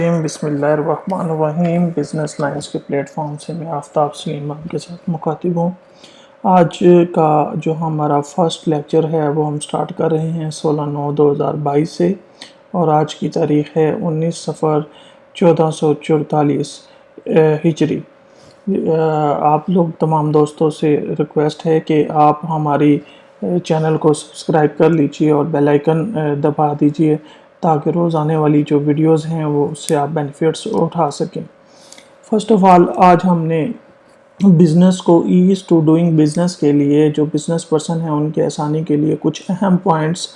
बिस्मिल्लाहिर्रहमानिर्रहीम। Business lines के platform से मैं आफ्ताब सलीम आपके साथ मुखातिब हूँ। आज का जो हमारा फर्स्ट लेक्चर है वो हम स्टार्ट कर रहे हैं 16/9/2022 से, और आज की तारीख़ है 19 सफ़र 1444 हिजरी। आप लोग तमाम दोस्तों से रिक्वेस्ट है कि आप हमारी चैनल को सब्सक्राइब कर लीजिए और बेल आइकन दबा दीजिए ताकि रोज़ आने वाली जो वीडियोस हैं वो उससे आप बेनिफिट्स उठा सकें। फ़र्स्ट ऑफ़ ऑल आज हमने बिज़नेस को ईज़ टू डूइंग बिज़नेस के लिए जो बिज़नेस पर्सन हैं उनके आसानी के लिए कुछ अहम पॉइंट्स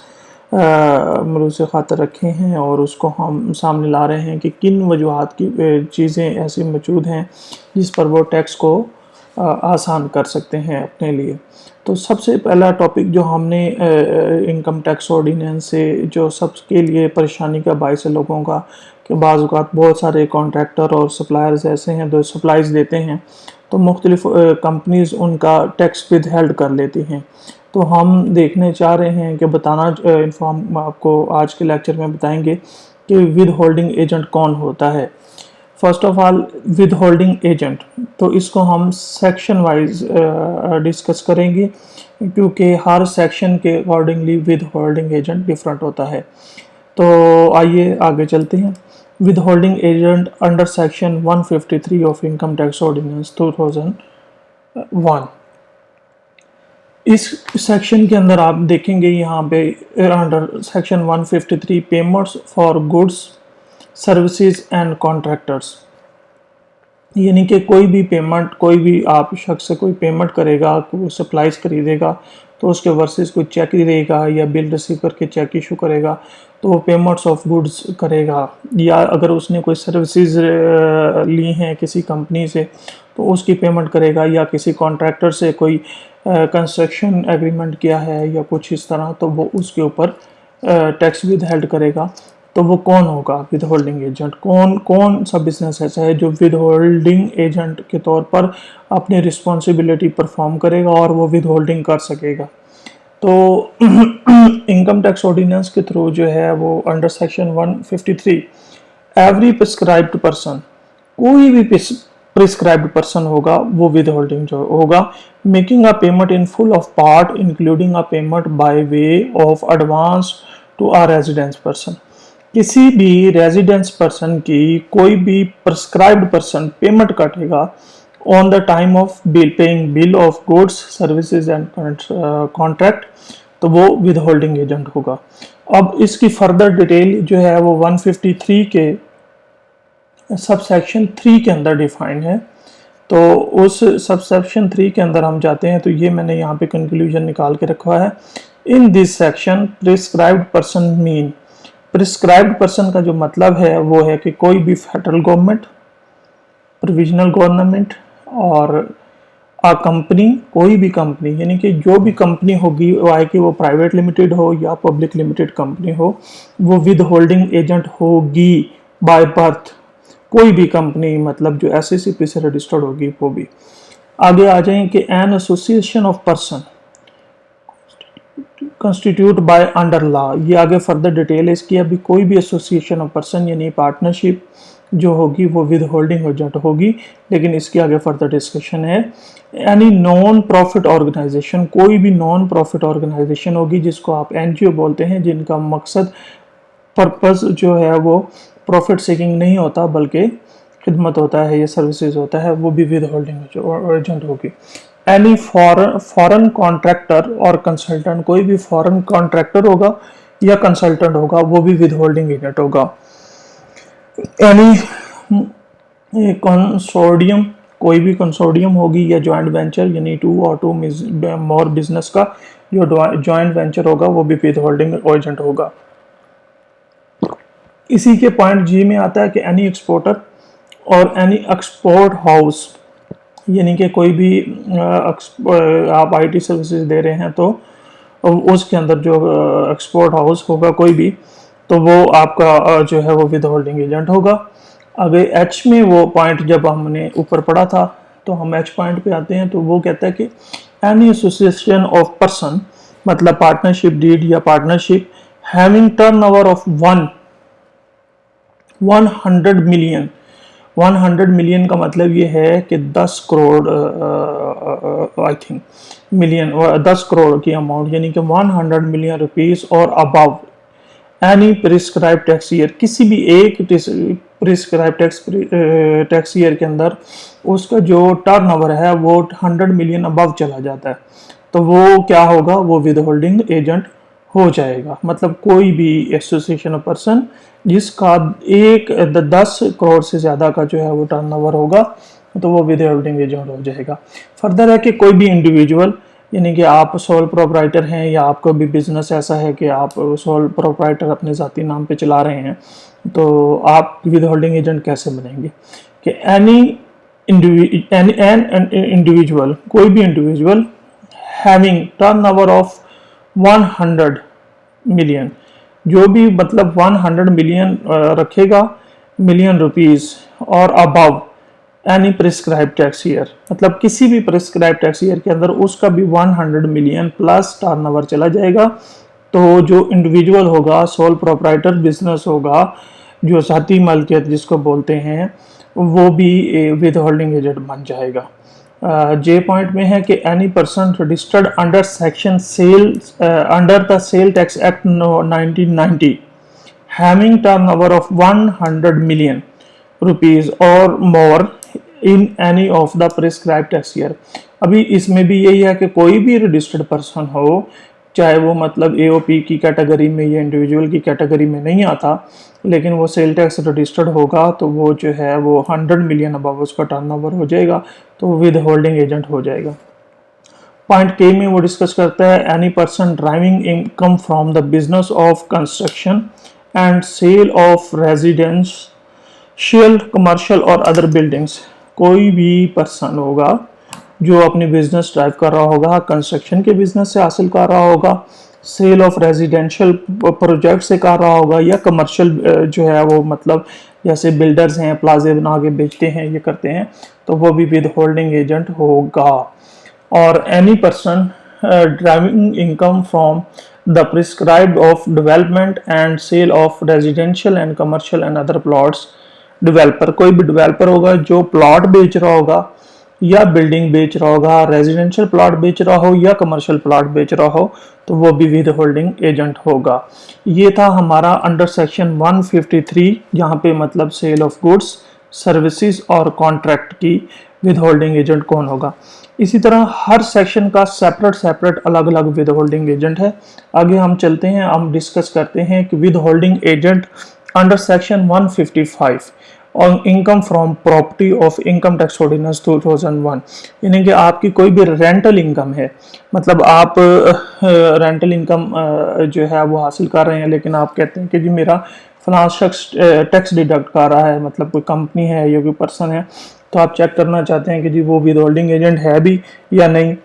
मरूज़ ख़ातर रखे हैं और उसको हम सामने ला रहे हैं कि किन वजूहात की चीज़ें ऐसी मौजूद हैं जिस पर वो टैक्स को आसान कर सकते हैं अपने लिए। तो सबसे पहला टॉपिक जो हमने इनकम टैक्स ऑर्डिनेंस से जो सबके लिए परेशानी का बायस है लोगों का, कि बाज़ औक़ात बहुत सारे कॉन्ट्रैक्टर और सप्लायर्स ऐसे हैं जो सप्लाईज़ देते हैं तो मुख्तलिफ़ कंपनीज़ उनका टैक्स विद हेल्ड कर लेती हैं। तो हम देखने चाह रहे हैं कि इन्फॉर्म आपको आज के लेक्चर में बताएंगे कि विद होल्डिंग एजेंट कौन होता है। First of all withholding agent, तो इसको हम सेक्शन वाइज डिस्कस करेंगे क्योंकि हर सेक्शन के accordingly withholding agent different होता है। तो आइए आगे चलते हैं। Withholding agent under section 153 of income tax ordinance 2001। इस सेक्शन के अंदर आप देखेंगे यहाँ पे under section 153 payments for goods services and contractors, यानी कि कोई भी पेमेंट, कोई भी आप शख्स से कोई पेमेंट करेगा, कोई सप्लाईज खरीदेगा तो उसके वर्सेस कोई चेक देगा या बिल रिसीव करके चेक इशू करेगा तो वो पेमेंट्स ऑफ गुड्स करेगा। या अगर उसने कोई सर्विसेज ली हैं किसी कंपनी से तो उसकी पेमेंट करेगा, या किसी कॉन्ट्रैक्टर से कोई कंस्ट्रक्शन एग्रीमेंट किया है या कुछ इस तरह, तो वो उसके ऊपर टैक्स विद हेल्ड करेगा। तो वो कौन होगा विद होल्डिंग एजेंट? कौन सा बिजनेस ऐसा है जो विद होल्डिंग एजेंट के तौर पर अपनी रिस्पॉन्सिबिलिटी परफॉर्म करेगा और वो विद होल्डिंग कर सकेगा? तो इनकम टैक्स ऑर्डिनेंस के थ्रू जो है वो under section 153 every prescribed person, कोई भी प्रिस्क्राइब्ड पर्सन होगा वो विद होल्डिंग जो होगा, making a payment in full of part including a payment by way of advance to a residence person. किसी भी रेजिडेंस पर्सन की कोई भी प्रिस्क्राइब्ड पर्सन पेमेंट काटेगा on the time of bill paying bill of goods services and contract, तो वो with holding agent होगा। अब इसकी फर्दर डिटेल जो है वो 153 के सबसेक्शन 3 के अंदर डिफाइन है। तो उस सबसेक्शन 3 के अंदर हम जाते हैं तो ये मैंने यहाँ पे कंक्लूजन निकाल के रखा है। In this section prescribed person mean, prescribed person का जो मतलब है वो है कि कोई भी फेडरल गवर्नमेंट, प्रोविजनल गवर्नमेंट और कंपनी, कोई भी कंपनी, यानी कि जो भी कंपनी होगी चाहे कि वो प्राइवेट लिमिटेड हो या पब्लिक लिमिटेड कंपनी हो, वो विद होल्डिंग एजेंट होगी बाय बर्थ। कोई भी कंपनी मतलब जो SACP से रजिस्टर्ड होगी वो भी। आगे आ जाएं कि an association of person constitute by under law, ये आगे फर्दर डिटेल है इसकी। अभी कोई भी एसोसिएशन ऑफ पर्सन यानी पार्टनरशिप जो होगी वो विद होल्डिंग एजेंट होगी, लेकिन इसके आगे फर्दर डिस्कशन है। एनी नॉन प्रॉफिट ऑर्गेनाइजेशन, कोई भी नॉन प्रॉफिट ऑर्गेनाइजेशन होगी जिसको आप NGO बोलते हैं, जिनका मकसद पर्पस जो है वो प्रॉफिट सीकिंग नहीं होता बल्कि खिदमत होता है या सर्विसेज होता है, वो भी विद होल्डिंग एजेंट होगी। एनी फॉरेन कॉन्ट्रैक्टर और कंसल्टेंट, कोई भी फॉरेन कॉन्ट्रैक्टर होगा या कंसल्टेंट होगा वो भी विद होल्डिंग एजेंट होगा। एनी कंसोर्डियम, कोई भी कंसोर्डियम होगी या जॉइंट वेंचर यानी 2 और 2 मोर बिजनेस का जो जॉइंट वेंचर होगा वो भी विद होल्डिंग एजेंट होगा। इसी के पॉइंट जी में आता है कि एनी एक्सपोर्टर और एनी एक्सपोर्ट हाउस, यानी कि कोई भी आप IT सर्विसेज दे रहे हैं तो उसके अंदर जो एक्सपोर्ट हाउस होगा कोई भी, तो वो आपका जो है वो विद होल्डिंग एजेंट होगा। अगर H में वो पॉइंट जब हमने ऊपर पढ़ा था तो हम H पॉइंट पे आते हैं तो वो कहता है कि एनी एसोसिएशन ऑफ पर्सन, मतलब पार्टनरशिप डीड या partnership having turnover of 1 100 million. 100 million का मतलब ये है कि 10 crore, I think million, 10 crore की अमाउंट, यानी कि 100 मिलियन रुपीस और above any prescribe tax year, किसी भी एक प्रिस्क्राइब टैक्स ईयर के अंदर उसका जो टर्नओवर है वो 100 मिलियन अबव चला जाता है, तो वो क्या होगा, वो विद होल्डिंग एजेंट हो जाएगा। मतलब कोई भी एसोसिएशन पर्सन जिसका 10 करोड़ से ज़्यादा का जो है वो टर्नओवर होगा, तो वो विद होल्डिंग एजेंट हो जाएगा। फर्दर है कि कोई भी इंडिविजुअल, यानी कि आप सोल प्रोप्राइटर हैं या आपका भी बिजनेस ऐसा है कि आप सोल प्रोप्राइटर अपने ज़ाती नाम पे चला रहे हैं, तो आप विद होल्डिंग एजेंट कैसे बनेंगे कि एनी इंडिविजुअल, कोई भी individual having turnover of 100 million, जो भी मतलब 100 मिलियन रखेगा, मिलियन रुपीस और above any prescribe tax year, मतलब किसी भी प्रिस्क्राइब टैक्स ईयर के अंदर उसका भी 100 मिलियन प्लस टर्नओवर चला जाएगा, तो जो इंडिविजुअल होगा, सोल प्रोप्राइटर बिजनेस होगा, जो ज़ाती मालिकियत जिसको बोलते हैं, वो भी विद होल्डिंग एजेंट बन जाएगा। जे पॉइंट में है कि any person registered under section sale under the sale tax act 1990 having turnover of 100 million rupees और more in any of the prescribe tax year. अभी इसमें भी यही है कि कोई भी रजिस्टर्ड पर्सन हो, चाहे वो मतलब एओपी की कैटेगरी में या इंडिविजुअल की कैटेगरी में नहीं आता, लेकिन वो सेल टैक्स रजिस्टर्ड होगा, तो वो जो है वो 100 मिलियन अबव उसका टर्नओवर हो जाएगा, तो विद होल्डिंग एजेंट हो जाएगा। पॉइंट के में वो डिस्कस करता है any person driving income from the business of construction and sale of residential, commercial और अदर बिल्डिंग्स। कोई भी पर्सन होगा जो अपनी बिजनेस ड्राइव कर रहा होगा, कंस्ट्रक्शन के बिजनेस से हासिल कर रहा होगा, सेल ऑफ रेजिडेंशियल प्रोजेक्ट से कर रहा होगा, या कमर्शियल जो है वो मतलब जैसे बिल्डर्स हैं, प्लाजे बना के बेचते हैं, ये करते हैं, तो वो भी विद होल्डिंग एजेंट होगा। और any person driving income from the prescribed of development and sale of residential and commercial and other plots. Developer, कोई भी डेवलपर होगा जो प्लॉट बेच रहा होगा या बिल्डिंग बेच रहा होगा, रेजिडेंशियल प्लॉट बेच रहा हो या कमर्शियल प्लॉट बेच रहा हो, तो वो भी विद होल्डिंग एजेंट होगा। ये था हमारा अंडर सेक्शन 153, जहाँ पे मतलब सेल ऑफ गुड्स, सर्विसेज और कॉन्ट्रैक्ट की विद होल्डिंग एजेंट कौन होगा। इसी तरह हर सेक्शन का सेपरेट अलग अलग विद होल्डिंग एजेंट है। आगे हम चलते हैं, हम डिस्कस करते हैं कि withholding agent under section 155 on income from property of income tax ordinance 2001, यानी कि आपकी कोई भी रेंटल इनकम है, मतलब आप रेंटल इनकम जो है वो हासिल कर रहे हैं, लेकिन आप कहते हैं कि जी मेरा फलां शख्स टैक्स डिडक्ट कर रहा है, मतलब कोई कंपनी है या कोई पर्सन है, तो आप चेक करना चाहते हैं कि जी वो विद होल्डिंग एजेंट है भी या नहीं,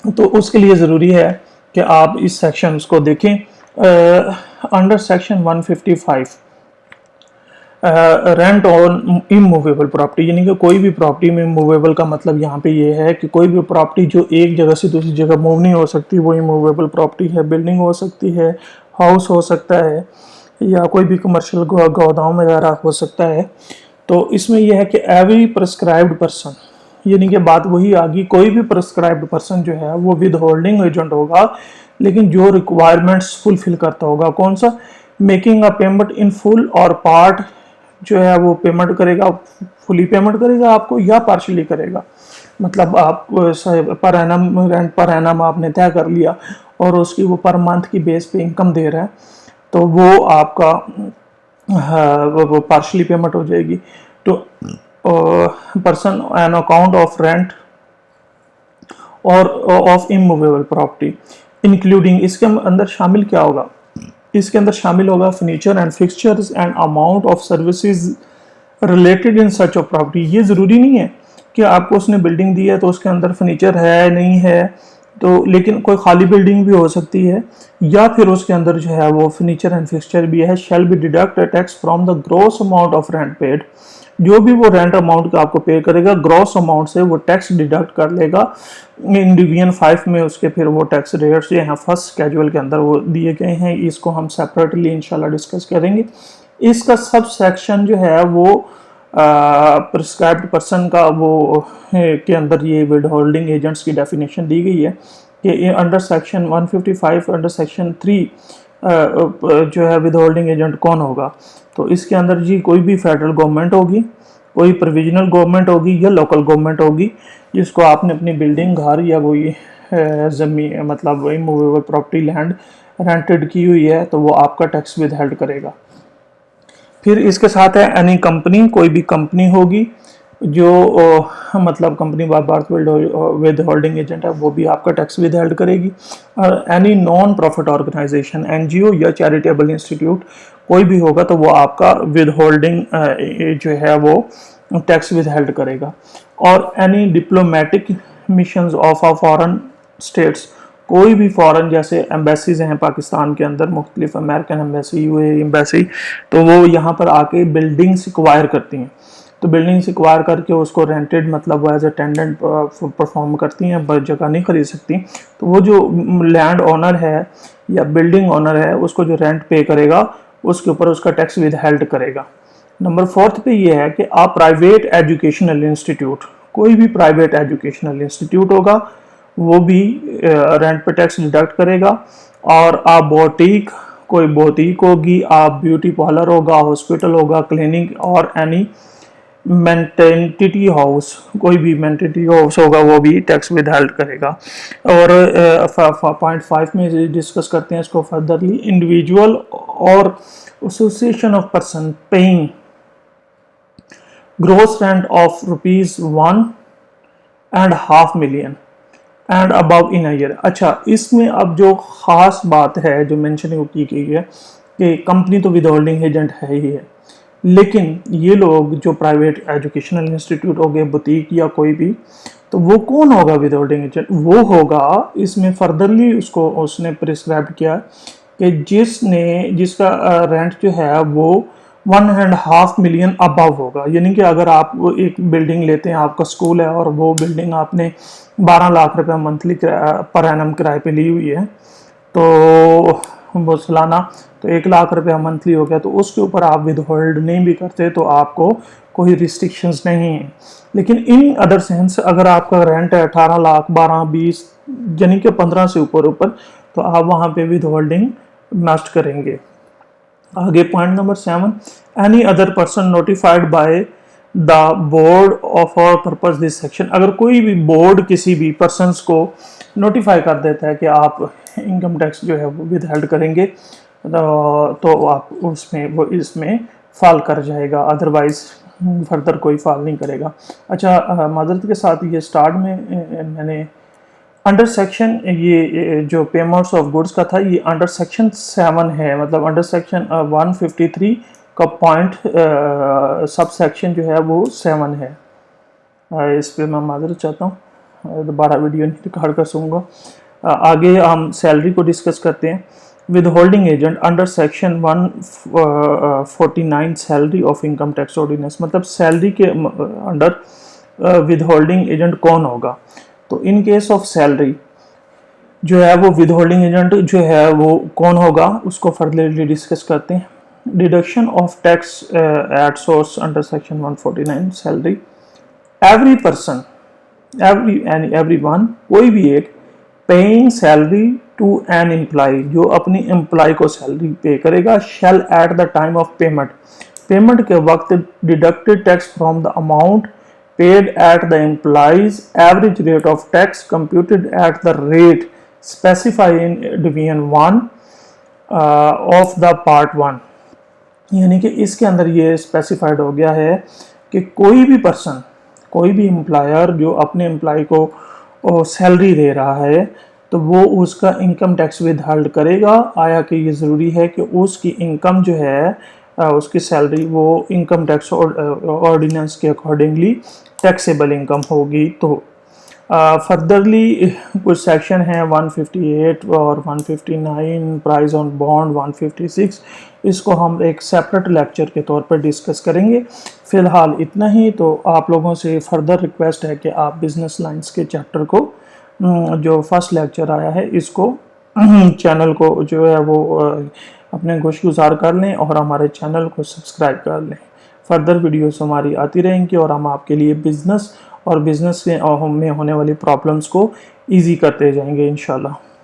तो उसके लिए ज़रूरी है कि आप इस सेक्शन को देखें। Under section 155 rent on immovable property, यानी कि कोई भी प्रॉपर्टी में इमूवेबल का मतलब यहाँ पे ये है कि कोई भी प्रॉपर्टी जो एक जगह से दूसरी जगह मूव नहीं हो सकती, वो इमूवेबल प्रॉपर्टी है। बिल्डिंग हो सकती है, हाउस हो सकता है, या कोई भी कमर्शियल गोदाम वगैरह हो सकता है। तो इसमें यह है कि एवरी प्रिस्क्राइब्ड पर्सन, यानी कि बात वही आ गई, कोई भी प्रिस्क्राइब्ड पर्सन जो है वो विद होल्डिंग एजेंट होगा, लेकिन जो रिक्वायरमेंट्स फुलफिल करता होगा। कौन सा? Making a payment in full और पार्ट, जो है वो पेमेंट करेगा, फुली पेमेंट करेगा आपको या पार्शली करेगा, मतलब आप per annum rent per annum आपने तय कर लिया और उसकी वो पर मंथ की बेस पे इनकम दे रहा है, तो वो आपका वो पार्शली पेमेंट हो जाएगी। तो person an account of rent और ऑफ इमूवेबल प्रॉपर्टी इंक्लूडिंग, इसके अंदर शामिल क्या होगा? इसके अंदर शामिल होगा furniture and fixtures and amount of services related in such of property. ये ज़रूरी नहीं है कि आपको उसने बिल्डिंग दी है तो उसके अंदर फर्नीचर है नहीं है, तो लेकिन कोई खाली बिल्डिंग भी हो सकती है, या फिर उसके अंदर जो है वो फर्नीचर एंड फिक्सचर भी है। Shall be deduct tax from the gross amount of rent paid, जो भी वो रेंट अमाउंट का आपको पे करेगा, ग्रॉस अमाउंट से वो टैक्स डिडक्ट कर लेगा। इन डिवीजन 5 में उसके फिर वो टैक्स रेट्स जो हैं फर्स्ट स्केड्यूल के अंदर वो दिए गए हैं, इसको हम सेपरेटली इंशाल्लाह डिस्कस करेंगे। इसका सब सेक्शन जो है वो प्रिस्क्राइब्ड पर्सन का वो के अंदर ये विद होल्डिंग एजेंट्स की डेफिनेशन दी गई है कि अंडर सेक्शन 155 अंडर सेक्शन 3 जो है विद होल्डिंग एजेंट कौन होगा। तो इसके अंदर जी कोई भी फेडरल गवर्नमेंट होगी, कोई प्रोविजनल गवर्नमेंट होगी या लोकल गवर्नमेंट होगी जिसको आपने अपनी बिल्डिंग, घर या कोई ज़मीन मतलब इमूवेबल प्रॉपर्टी लैंड रेंटेड की हुई है तो वो आपका टैक्स विद हेल्ड करेगा। फिर इसके साथ है एनी कंपनी, कोई भी कंपनी होगी जो मतलब company by birth withholding agent है वो भी आपका टैक्स विद हेल्ड करेगी। और any non profit organisation, NGO या चैरिटेबल इंस्टीट्यूट कोई भी होगा तो वो आपका विद होल्डिंग जो है वो टैक्स विद हेल्ड करेगा। और any diplomatic missions of a foreign states, कोई भी फॉरेन जैसे एम्बेसीज हैं पाकिस्तान के अंदर, मुख्तलिफ अमेरिकन एम्बेसी, यूएई एम्बेसी, तो वो यहाँ पर आके बिल्डिंग्स एक्वायर करती हैं। तो बिल्डिंग्स एक्वायर करके उसको रेंटेड मतलब वो एज ए टेनेंट परफॉर्म करती हैं, बस जगह नहीं खरीद सकती। तो वो जो लैंड ओनर है या बिल्डिंग ओनर है उसको जो रेंट पे करेगा उसके ऊपर उसका टैक्स विद हेल्ड करेगा। नंबर 4 पे ये है कि आप प्राइवेट एजुकेशनल इंस्टीट्यूट, कोई भी प्राइवेट एजुकेशनल इंस्टीट्यूट होगा वो भी रेंट पे टैक्स डिडक्ट करेगा। और आप बोटीक, कोई बोटीक होगी, आप ब्यूटी पार्लर होगा, हॉस्पिटल होगा, क्लिनिक और एनी मेंटेनिटी हाउस, कोई भी मेंटेनिटी हाउस होगा वो भी टैक्स विद हेल्ड करेगा। और पॉइंट 5 में डिस्कस करते हैं इसको फर्दरली, इंडिविजुअल और association of person paying gross rent of ₹1.5 million and above in a year. अच्छा, इसमें अब जो ख़ास बात है जो मेंशन की गई है कि कंपनी तो विद होल्डिंग एजेंट है ही है, लेकिन ये लोग जो प्राइवेट एजुकेशनल इंस्टीट्यूट हो गए, बुटीक या कोई भी, तो वो कौन होगा विद होल्डिंग एजेंट? वो होगा, इसमें फर्दरली उसको उसने प्रिस्क्राइब किया कि जिसका रेंट जो है वो 1.5 million अबव होगा। यानी कि अगर आप एक बिल्डिंग लेते हैं, आपका स्कूल है और वो बिल्डिंग आपने 12 लाख रुपए मंथली पर एनम किराए पे ली हुई है, तो वो सालाना तो 1 लाख रुपया मंथली हो गया, तो उसके ऊपर आप विद होल्ड नहीं भी करते तो आपको कोई रिस्ट्रिक्शंस नहीं है। लेकिन इन अदर सेंस अगर आपका रेंट है 18 लाख, 12, 20 यानी कि 15 से ऊपर तो आप वहाँ पे विद होल्डिंग मस्ट करेंगे। आगे point number 7, any other person notified by the board of और पर्पस दिस सेक्शन, अगर कोई भी बोर्ड किसी भी पर्सनस को नोटिफाई कर देता है कि आप इनकम टैक्स जो है वो विद हेल्ड करेंगे तो आप इसमें फाल कर जाएगा, अदरवाइज फर्दर कोई फाल नहीं करेगा। अच्छा, माजरत के साथ ये स्टार्ट में मैंने अंडर सेक्शन ये जो पेमेंट्स ऑफ गुड्स का था ये अंडर सेक्शन 7 है, मतलब अंडर सेक्शन 153 का पॉइंट सब सेक्शन जो है वो 7 है। इस पे मैं माजरत चाहता हूँ, दोबारा वीडियो नहीं रिकॉर्ड कर सकूँगा। आगे हम सैलरी को डिस्कस करते हैं। Withholding agent under section 149 salary of income tax ordinance, मतलब सैलरी के अंडर विद होल्डिंग एजेंट कौन होगा। तो इन केस ऑफ सैलरी जो है वो विद होल्डिंग एजेंट जो है वो कौन होगा उसको फर्दरली डिस्कस करते हैं। Deduction of tax at source under section 149 salary, every person everyone कोई भी एक paying salary to an employ जो अपनी एम्प्लॉय को सैलरी पे करेगा, shall at the time of payment के वक्त deducted tax from the amount paid at the employee's average rate of tax computed at the rate specified in division 1 of the part 1। यानी कि इसके अंदर ये specified हो गया है कि कोई भी पर्सन, कोई भी एम्प्लॉयर जो अपने एम्प्लॉय को सैलरी दे रहा है तो वो उसका इनकम टैक्स विद हेल्ड करेगा। आया कि ये ज़रूरी है कि उसकी इनकम जो है उसकी सैलरी वो इनकम टैक्स ऑर्डिनेंस के अकॉर्डिंगली टैक्सेबल इनकम होगी। तो फर्दरली कुछ सेक्शन हैं 158 और 159, प्राइस ऑन बॉन्ड 156, इसको हम एक सेपरेट लेक्चर के तौर पर डिस्कस करेंगे। फ़िलहाल इतना ही। तो आप लोगों से फर्दर रिक्वेस्ट है कि आप बिज़नेस लाइंस के चैप्टर को जो फर्स्ट लेक्चर आया है इसको चैनल को जो है वो अपने खुशगुजार कर लें और हमारे चैनल को सब्सक्राइब कर लें। फर्दर वीडियोस हमारी आती रहेंगी और हम आपके लिए बिज़नेस और बिज़नेस में होने वाली प्रॉब्लम्स को ईज़ी करते जाएंगे इंशाल्लाह।